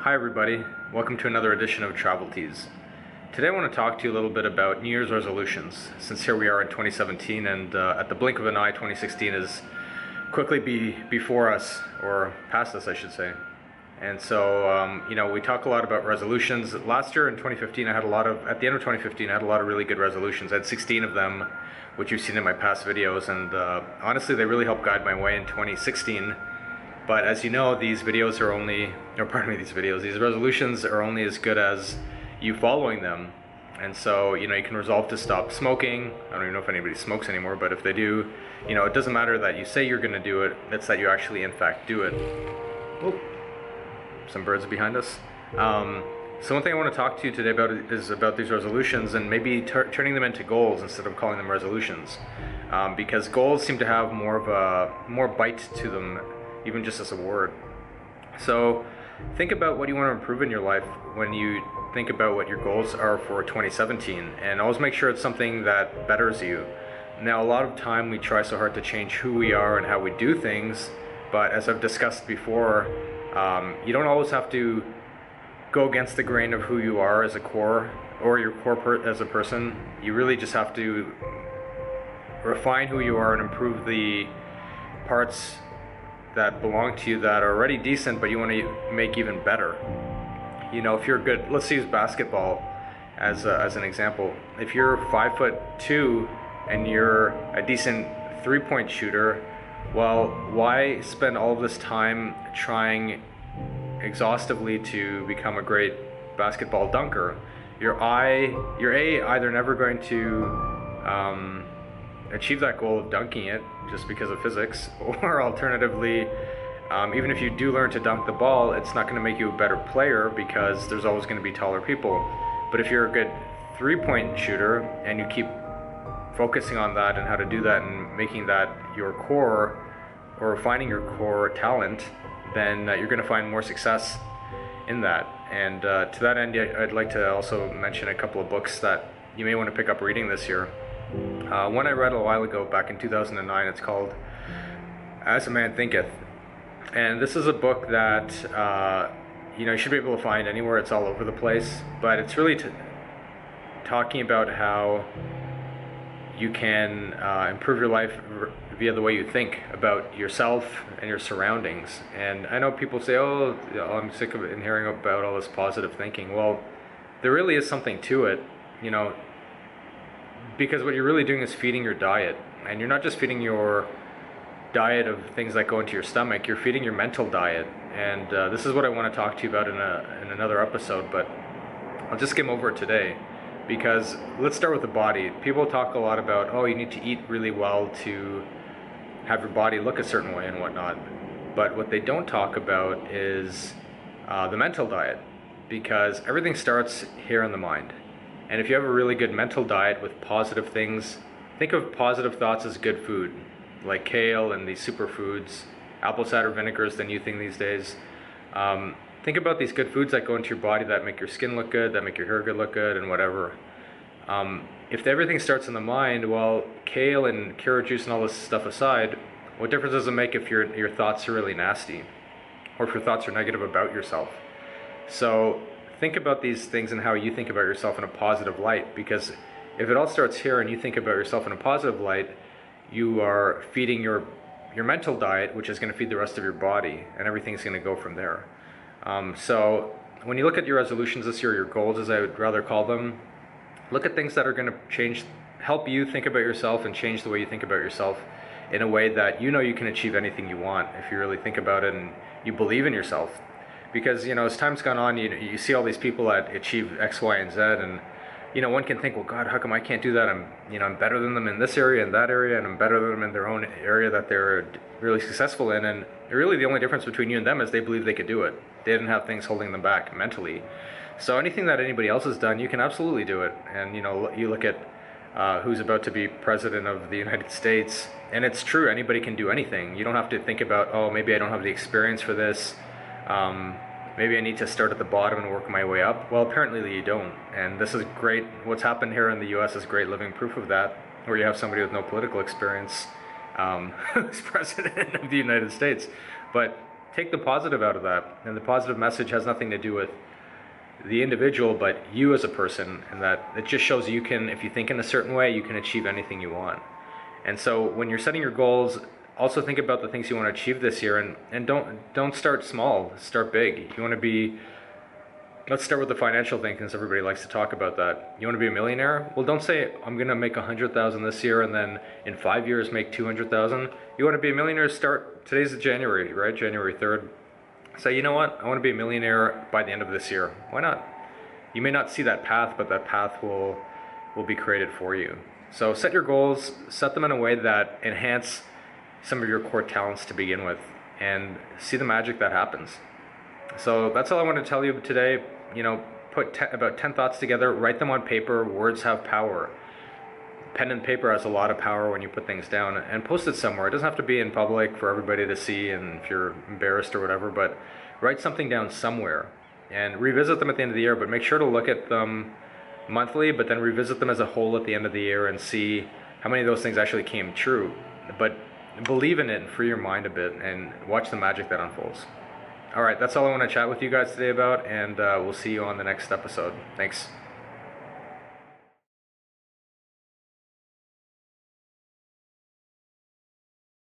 Hi everybody, welcome to another edition of Travel Teas. Today I want to talk to you a little bit about New Year's resolutions, since here we are in 2017 and at the blink of an eye 2016 is quickly before us, or past us I should say. And so, we talk a lot about resolutions. Last year in 2015 at the end of 2015 I had a lot of really good resolutions. I had 16 of them, which you've seen in my past videos, and honestly they really helped guide my way in 2016. But as you know, these resolutions are only as good as you following them. And so, you can resolve to stop smoking. I don't even know if anybody smokes anymore, but if they do, it doesn't matter that you say you're going to do it, it's that you actually in fact do it. Oh, some birds behind us. So one thing I want to talk to you today is about these resolutions and maybe turning them into goals instead of calling them resolutions. Because goals seem to have more bite to them, even just as a word. So think about what you want to improve in your life when you think about what your goals are for 2017, and always make sure it's something that betters you. Now, a lot of time we try so hard to change who we are and how we do things, but as I've discussed before, you don't always have to go against the grain of who you are as a core, or your core as a person. You really just have to refine who you are and improve the parts that belong to you that are already decent, but you want to make even better. If you're good, let's use basketball as an example. If you're 5'2" and you're a decent three-point shooter, well, why spend all of this time trying exhaustively to become a great basketball dunker? You're either never going to achieve that goal of dunking it just because of physics, or alternatively, even if you do learn to dunk the ball, it's not going to make you a better player because there's always going to be taller people. But if you're a good three-point shooter and you keep focusing on that and how to do that and making that your core, or finding your core talent, then you're going to find more success in that. And to that end, I'd like to also mention a couple of books that you may want to pick up reading this year. One I read a while ago, back in 2009, it's called As a Man Thinketh. And this is a book that you should be able to find anywhere. It's all over the place, but it's really talking about how you can improve your life via the way you think about yourself and your surroundings. And I know people say, oh, I'm sick of hearing about all this positive thinking. Well, there really is something to it, because what you're really doing is feeding your diet. And you're not just feeding your diet of things that go into your stomach, you're feeding your mental diet. And this is what I want to talk to you about in another episode, but I'll just skim over it today. Because let's start with the body. People talk a lot about, oh, you need to eat really well to have your body look a certain way and whatnot. But what they don't talk about is the mental diet, because everything starts here in the mind. And if you have a really good mental diet with positive things, think of positive thoughts as good food, like kale and these superfoods. Apple cider vinegar is the new thing these days. Think about these good foods that go into your body that make your skin look good, that make your hair look good, and whatever. If everything starts in the mind, well, kale and carrot juice and all this stuff aside, what difference does it make if your thoughts are really nasty, or if your thoughts are negative about yourself? So think about these things and how you think about yourself in a positive light, because if it all starts here and you think about yourself in a positive light, you are feeding your mental diet, which is going to feed the rest of your body, and everything's going to go from there. So when you look at your resolutions this year, your goals as I would rather call them, look at things that are going to help you think about yourself and change the way you think about yourself in a way that you can achieve anything you want if you really think about it and you believe in yourself. Because as time's gone on, you see all these people that achieve X, Y, and Z, and one can think, well, God, how come I can't do that? I'm better than them in this area and that area, and I'm better than them in their own area that they're really successful in. And really the only difference between you and them is they believe they could do it. They didn't have things holding them back mentally. So anything that anybody else has done, you can absolutely do it. And you look at who's about to be president of the United States, and it's true, anybody can do anything. You don't have to think about, oh, maybe I don't have the experience for this. Maybe I need to start at the bottom and work my way up. Well, apparently you don't. And this is great. What's happened here in the US is great living proof of that, where you have somebody with no political experience who's president of the United States. But take the positive out of that. And the positive message has nothing to do with the individual, but you as a person, and that it just shows you can, if you think in a certain way, you can achieve anything you want. And so when you're setting your goals, also think about the things you want to achieve this year, and don't start small, start big. You want to be, let's start with the financial thing, because everybody likes to talk about that. You want to be a millionaire? Well, don't say I'm going to make 100,000 this year and then in 5 years make 200,000. You want to be a millionaire, start, today's January, right? January 3rd. Say, you know what? I want to be a millionaire by the end of this year. Why not? You may not see that path, but that path will be created for you. So set your goals, set them in a way that enhance some of your core talents to begin with, and see the magic that happens. So that's all I want to tell you today. You know, put about 10 thoughts together, write them on paper. Words have power. Pen and paper has a lot of power when you put things down, and post it somewhere. It doesn't have to be in public for everybody to see, and if you're embarrassed or whatever, but write something down somewhere and revisit them at the end of the year. But make sure to look at them monthly, but then revisit them as a whole at the end of the year and see how many of those things actually came true. But believe in it and free your mind a bit and watch the magic that unfolds. All right, that's all I want to chat with you guys today about, and we'll see you on the next episode. Thanks.